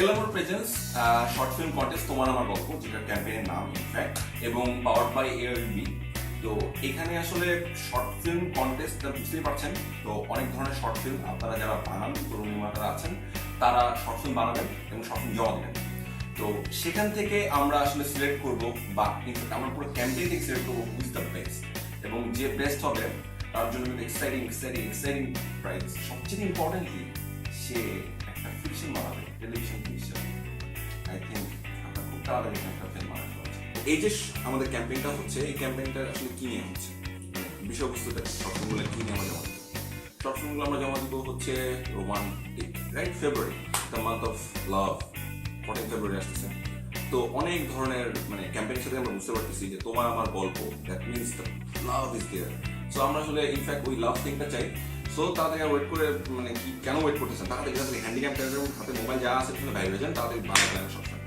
এলামোর presence short film contest তোমার আমার গল্প, যেটা ক্যাম্পেইনের নাম ইনফ্যাক্ট, এবং পাওয়ার্ড বাই এআরবি। তো এখানে আসলে শর্ট ফিল্ম কন্টেস্ট বুঝতেই পারছেন, তো অনেক ধরনের শর্ট ফিল্ম আপনারা যারা বানান, তরুণ নির্মাতারা আছেন, তারা শর্ট ফিল্ম বানাবেন এবং শর্ট ফিল্ম জমা দেবেন। তো সেখান থেকে আমরা আসলে সিলেক্ট করবো, বা ইনফ্যাক্ট আমরা পুরো ক্যাম্পেইন থেকে সিলেক্ট করবো হুইজ দ্য বেস্ট, এবং যে বেস্ট হবে তার জন্য কিন্তু এক্সাইটিং প্রাইজ। সবচেয়ে ইম্পর্টেন্টলি সে একটা ফিকশন বানাবে, টেলিভিশন ফিকশন। আই থিঙ্ক আমরা খুব তাড়াতাড়ি একটা ফিল্ম বানাতে পারছি। এই যে আমাদের ক্যাম্পেইনটা হচ্ছে, এই ক্যাম্পেইনটা আসলে কি নিয়ে হচ্ছে, বিষয়বস্তুটা শর্ট ফিল্মগুলো কি নিয়ে আমরা জমা দেবো। শর্ট ফিল্মগুলো আমরা জমা দেবো হচ্ছে romantic, right? February, the month of love, 14 ফেব্রুয়ারি আসতেছে। তো অনেক ধরনের ক্যাম্পেইনের সাথে আমরা বুঝতে পারতেছি যে তোমার আমার গল্প, that means the love is there. So আমরা আসলে ইনফ্যাক্ট ওই লাভ থিংটা চাই। সো তাড়াতাড়ি ওয়েট করে, কি কেন ওয়েট করতেছেন, তাড়াতাড়ি হ্যান্ডিক্যাপ হাতে মোবাইল যা আছে বাইরে হয়ে যান, তাড়াতাড়ি বাংলা সবসময়